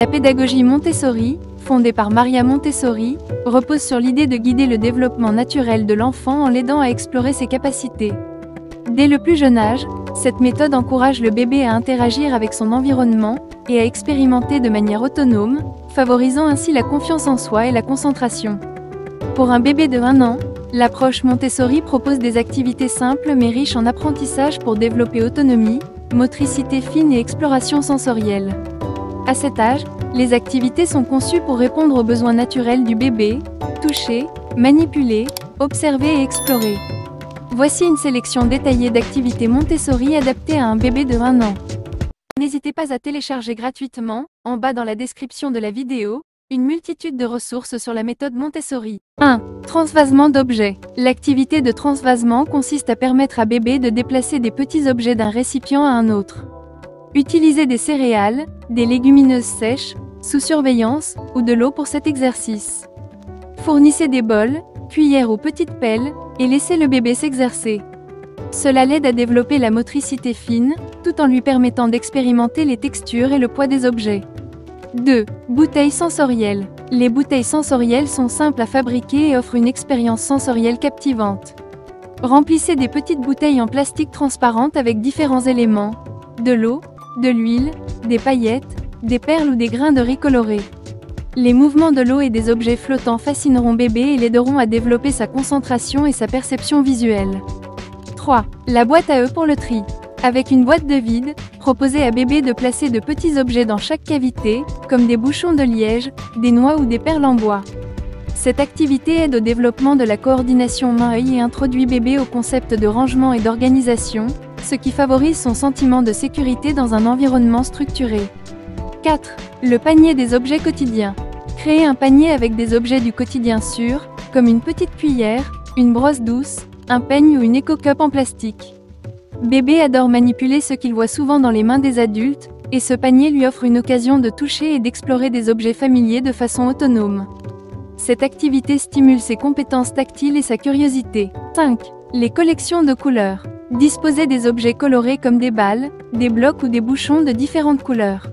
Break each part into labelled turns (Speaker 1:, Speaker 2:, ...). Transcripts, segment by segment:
Speaker 1: La pédagogie Montessori, fondée par Maria Montessori, repose sur l'idée de guider le développement naturel de l'enfant en l'aidant à explorer ses capacités. Dès le plus jeune âge, cette méthode encourage le bébé à interagir avec son environnement et à expérimenter de manière autonome, favorisant ainsi la confiance en soi et la concentration. Pour un bébé de 1 an, l'approche Montessori propose des activités simples mais riches en apprentissage pour développer autonomie, motricité fine et exploration sensorielle. À cet âge, les activités sont conçues pour répondre aux besoins naturels du bébé, toucher, manipuler, observer et explorer. Voici une sélection détaillée d'activités Montessori adaptées à un bébé de 1 an. N'hésitez pas à télécharger gratuitement, en bas dans la description de la vidéo, une multitude de ressources sur la méthode Montessori. 1. Transvasement d'objets. L'activité de transvasement consiste à permettre à bébé de déplacer des petits objets d'un récipient à un autre. Utilisez des céréales, des légumineuses sèches, sous surveillance, ou de l'eau pour cet exercice. Fournissez des bols, cuillères ou petites pelles, et laissez le bébé s'exercer. Cela l'aide à développer la motricité fine, tout en lui permettant d'expérimenter les textures et le poids des objets. 2. Bouteilles sensorielles. Les bouteilles sensorielles sont simples à fabriquer et offrent une expérience sensorielle captivante. Remplissez des petites bouteilles en plastique transparente avec différents éléments: de l'eau, de l'huile, des paillettes, des perles ou des grains de riz colorés. Les mouvements de l'eau et des objets flottants fascineront bébé et l'aideront à développer sa concentration et sa perception visuelle. 3. La boîte à œufs pour le tri. Avec une boîte de vide, proposez à bébé de placer de petits objets dans chaque cavité, comme des bouchons de liège, des noix ou des perles en bois. Cette activité aide au développement de la coordination main-œil et introduit bébé au concept de rangement et d'organisation, ce qui favorise son sentiment de sécurité dans un environnement structuré. 4. Le panier des objets quotidiens. Créez un panier avec des objets du quotidien sûrs, comme une petite cuillère, une brosse douce, un peigne ou une éco-cup en plastique. Bébé adore manipuler ce qu'il voit souvent dans les mains des adultes, et ce panier lui offre une occasion de toucher et d'explorer des objets familiers de façon autonome. Cette activité stimule ses compétences tactiles et sa curiosité. 5. Les collections de couleurs. Disposez des objets colorés comme des balles, des blocs ou des bouchons de différentes couleurs.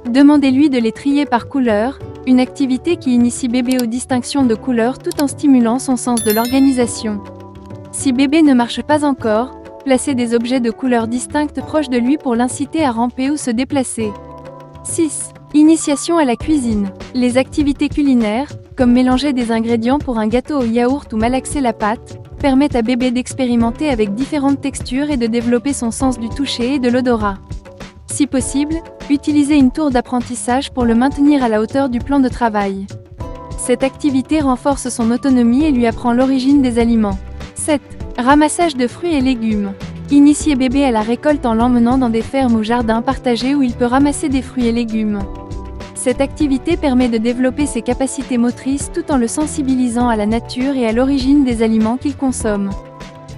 Speaker 1: Demandez-lui de les trier par couleur, une activité qui initie bébé aux distinctions de couleurs tout en stimulant son sens de l'organisation. Si bébé ne marche pas encore, placez des objets de couleurs distinctes proches de lui pour l'inciter à ramper ou se déplacer. 6. Initiation à la cuisine. Les activités culinaires, comme mélanger des ingrédients pour un gâteau au yaourt ou malaxer la pâte, permettent à bébé d'expérimenter avec différentes textures et de développer son sens du toucher et de l'odorat. Si possible, utilisez une tour d'apprentissage pour le maintenir à la hauteur du plan de travail. Cette activité renforce son autonomie et lui apprend l'origine des aliments. 7. Ramassage de fruits et légumes. Initiez bébé à la récolte en l'emmenant dans des fermes ou jardins partagés où il peut ramasser des fruits et légumes. Cette activité permet de développer ses capacités motrices tout en le sensibilisant à la nature et à l'origine des aliments qu'il consomme.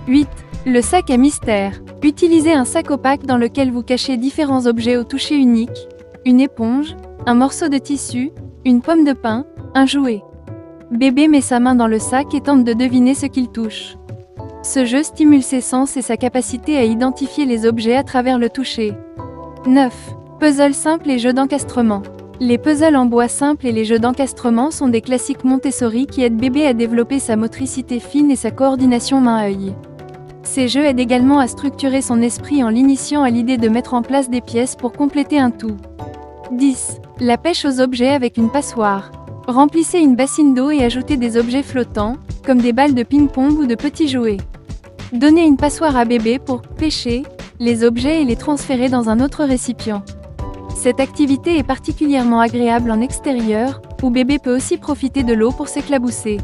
Speaker 1: 8. Le sac à mystère. Utilisez un sac opaque dans lequel vous cachez différents objets au toucher unique: une éponge, un morceau de tissu, une pomme de pin, un jouet. Bébé met sa main dans le sac et tente de deviner ce qu'il touche. Ce jeu stimule ses sens et sa capacité à identifier les objets à travers le toucher. 9. Puzzles simples et jeux d'encastrement. Les puzzles en bois simples et les jeux d'encastrement sont des classiques Montessori qui aident bébé à développer sa motricité fine et sa coordination main-œil. Ces jeux aident également à structurer son esprit en l'initiant à l'idée de mettre en place des pièces pour compléter un tout. 10. La pêche aux objets avec une passoire. Remplissez une bassine d'eau et ajoutez des objets flottants, comme des balles de ping-pong ou de petits jouets. Donnez une passoire à bébé pour pêcher les objets et les transférer dans un autre récipient. Cette activité est particulièrement agréable en extérieur, où bébé peut aussi profiter de l'eau pour s'éclabousser.